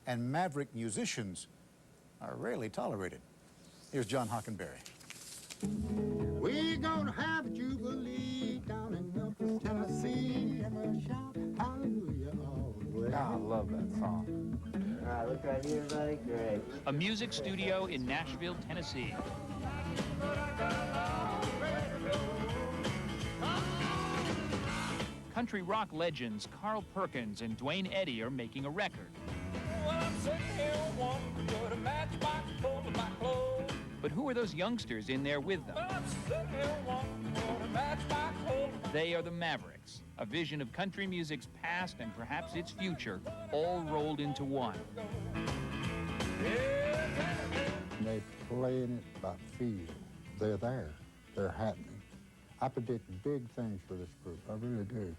and maverick musicians are rarely tolerated. Here's John Hockenberry. We're gonna have a jubilee down in Memphis, Tennessee, and we'll shout hallelujah all the way. I love that song. All right, look right here, buddy. Great. A music studio in Nashville, Tennessee. Country rock legends Carl Perkins and Dwayne Eddy are making a record. Well, I'm sitting here wanting to put a matchbox full of my clothes. But who are those youngsters in there with them? Well, I'm sitting here wanting to put a matchbox full of my... They are the Mavericks, a vision of country music's past and perhaps its future, all rolled into one. They playing it by feel. They're there. They're happening. I predict big things for this group. I really do.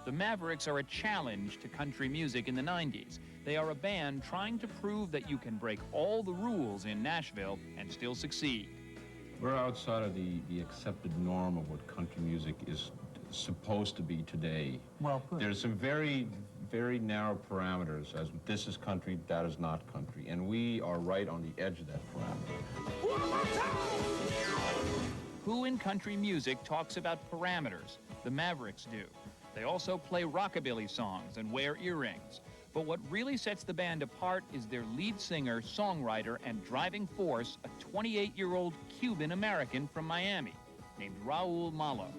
The Mavericks are a challenge to country music in the 90s. They are a band trying to prove that you can break all the rules in Nashville and still succeed. We're outside of the accepted norm of what country music is supposed to be today. Well put. There's some very, very narrow parameters as this is country, that is not country, and we are right on the edge of that parameter. Who in country music talks about parameters? The Mavericks do. They also play rockabilly songs and wear earrings. But what really sets the band apart is their lead singer, songwriter, and driving force, a 28-year-old Cuban-American from Miami named Raul Malo.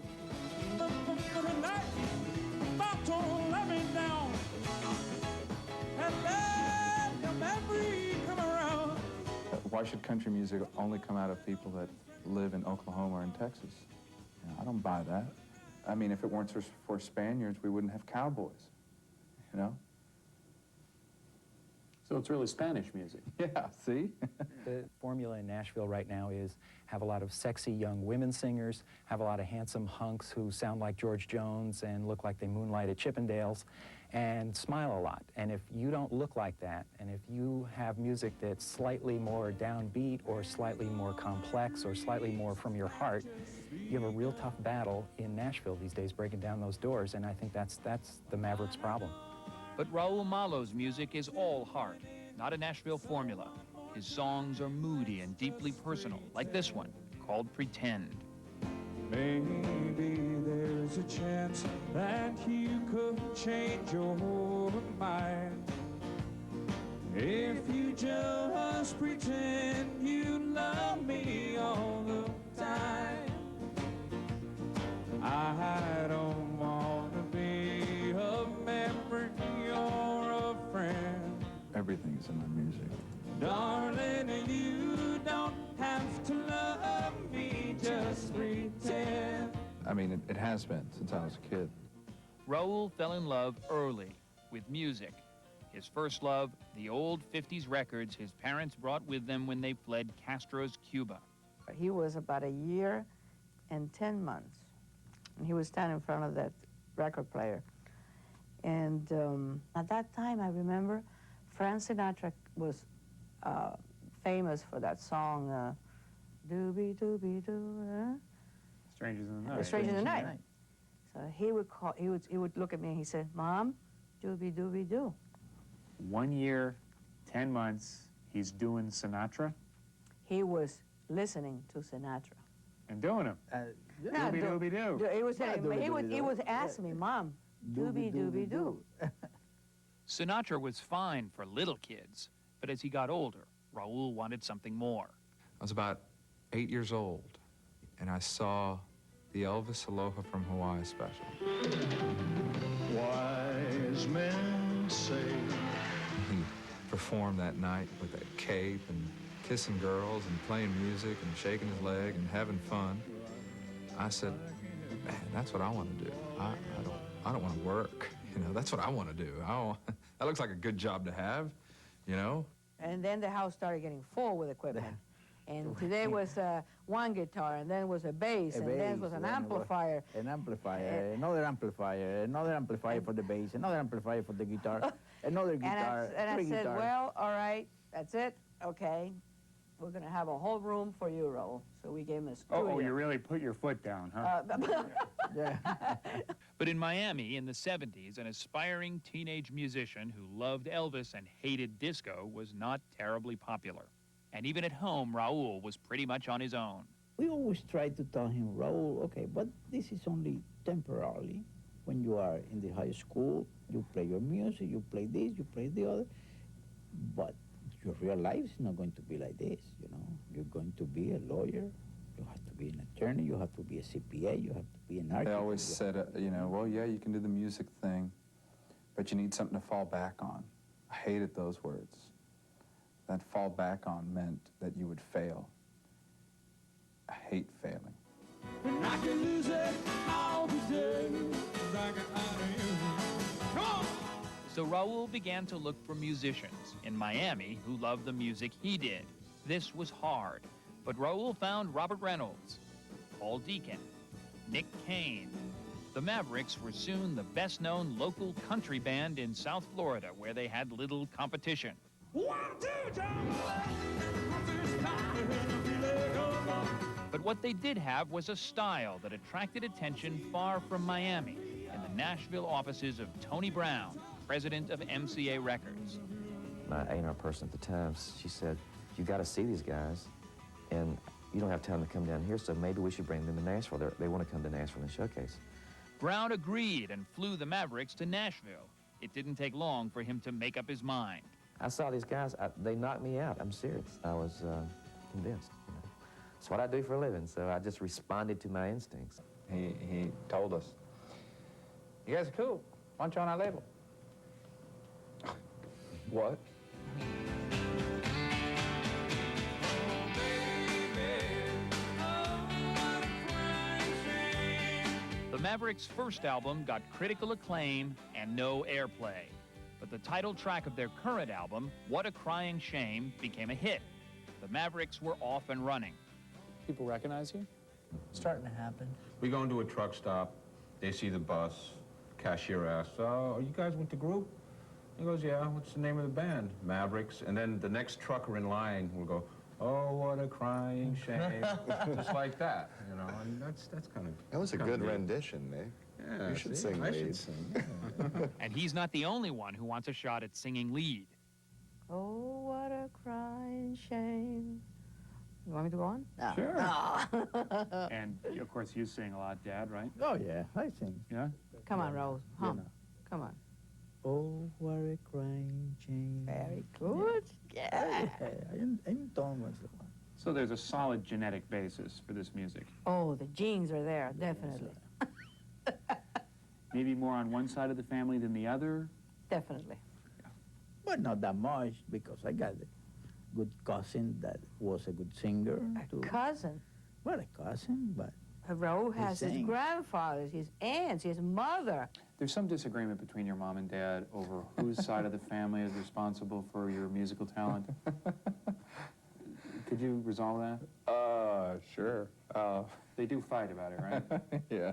Why should country music only come out of people that live in Oklahoma or in Texas? You know, I don't buy that. I mean, if it weren't for Spaniards, we wouldn't have cowboys, you know? So it's really Spanish music. Yeah, see? The formula in Nashville right now is have a lot of sexy young women singers, have a lot of handsome hunks who sound like George Jones and look like they moonlight at Chippendales, and smile a lot. And if you don't look like that, and if you have music that's slightly more downbeat or slightly more complex or slightly more from your heart, you have a real tough battle in Nashville these days breaking down those doors, and I think that's the Mavericks' problem. But Raul Malo's music is all heart, not a Nashville formula. His songs are moody and deeply personal, like this one, called Pretend. Maybe there's a chance that you could change your mind if you just pretend you love me all the time. I don't want to be a memory or a friend. Everything is in my music. Darling, you don't have to love me, just pretend. I mean, it has been since I was a kid. Raul fell in love early with music. His first love, the old 50s records his parents brought with them when they fled Castro's Cuba. He was about a year and 10 months. And he was standing in front of that record player. And at that time, I remember, Frank Sinatra was famous for that song, Doobie Doobie Doo. Strangers in the Night. Strangers in the Night. So he would look at me and he said, Mom, Doobie Doobie Doo. 1 year, 10 months, he's doing Sinatra? He was listening to Sinatra. And doing him? Doobie Doobie Doo. He was asking me, Mom, Doobie Doobie Doo. Sinatra was fine for little kids, but as he got older, Raul wanted something more. I was about 8 years old, and I saw the Elvis Aloha from Hawaii special. Wise men say. He performed that night with that cape and kissing girls and playing music and shaking his leg and having fun. I said, man, that's what I want to do. I don't want to work. You know, that's what I want to do. That looks like a good job to have, you know? And then the house started getting full with equipment. And today was one guitar, and then was a bass, and then was an amplifier. An amplifier, another amplifier for the bass, another amplifier for the guitar, another guitar, and I said, well, all right, that's it, okay. we're going to have a whole room for you, Raul. So we gave him a studio. Oh, you really put your foot down, huh? Yeah. But in Miami in the 70s, an aspiring teenage musician who loved Elvis and hated disco was not terribly popular. And even at home, Raul was pretty much on his own. We always try to tell him, Raul, okay, but this is only temporarily. When you are in the high school, you play your music, you play this, you play the other, but your real life is not going to be like this, you know. You're going to be a lawyer, you have to be an attorney, you have to be a CPA, you have to be an architect. They always said, you know, well, yeah, you can do the music thing, but you need something to fall back on. I hated those words. That fall back on meant that you would fail. I hate failing. And I can lose it all today, 'cause I got out of you. Come on! So Raul began to look for musicians in Miami who loved the music he did. This was hard, but Raul found Robert Reynolds, Paul Deakin, Nick Kane. The Mavericks were soon the best-known local country band in South Florida, where they had little competition. 1, 2, 3, 4. But what they did have was a style that attracted attention far from Miami, in the Nashville offices of Tony Brown, president of MCA Records. My A&R person at the time, she said, you got to see these guys, and you don't have time to come down here, so maybe we should bring them to Nashville. They want to come to Nashville and showcase. Brown agreed and flew the Mavericks to Nashville. It didn't take long for him to make up his mind. I saw these guys, they knocked me out. I'm serious. I was convinced. You know. It's what I do for a living, so I just responded to my instincts. He told us, you guys are cool. Why don't you on our label? What? The Mavericks' first album got critical acclaim and no airplay. But the title track of their current album, What a Crying Shame, became a hit. The Mavericks were off and running. People recognize you? Starting to happen. We go into a truck stop, they see the bus, cashier asks, oh, are you guys with the group? He goes, yeah, what's the name of the band? Mavericks. And then the next trucker in line will go, oh, what a crying shame. Just like that, you know, and that's kind of... That was a good rendition, Nick. Yeah, you should see, sing I lead. should sing, yeah. And he's not the only one who wants a shot at singing lead. Oh, what a crying shame. You want me to go on? No. Sure. No. And, of course, you sing a lot, Dad, right? Oh, yeah, I sing. Yeah? Come on, Raul. Hum. Come on. Oh, what a crying shame. Very good. Yeah. I'm done with it. So there's a solid genetic basis for this music. Oh, the genes are there, definitely. Maybe more on one side of the family than the other? Definitely. But not that much, because I got a good cousin that was a good singer. A cousin? Well, a cousin, but... Raul has his sings. grandfathers, his aunts, his mother. There's some disagreement between your mom and dad over whose side of the family is responsible for your musical talent. Could you resolve that? Sure. They do fight about it, right? Yeah.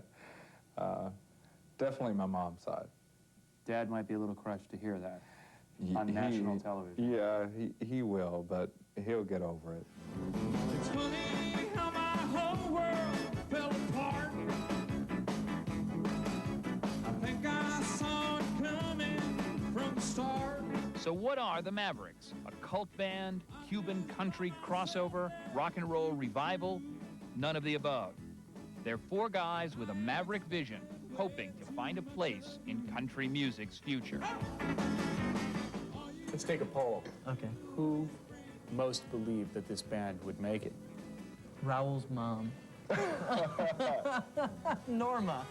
Definitely my mom's side. Dad might be a little crushed to hear that on national television. Yeah, he will, but he'll get over it. It's funny how my whole world fell apart. I think I saw it coming from the start. So what are the Mavericks? A cult band, Cuban country crossover, rock and roll revival? None of the above. They're four guys with a maverick vision, hoping to find a place in country music's future. Let's take a poll. Okay. Who most believed that this band would make it? Raul's mom. Norma.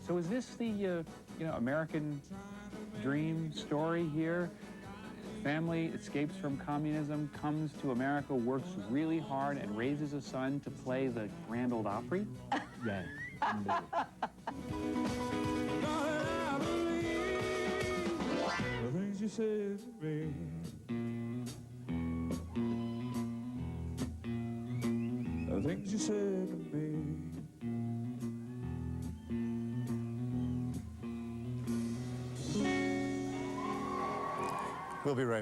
So is this the American dream story here? Family escapes from communism, comes to America, works really hard, and raises a son to play the Grand Ole Opry? Yeah. The things you said to me. The things you said to me. be right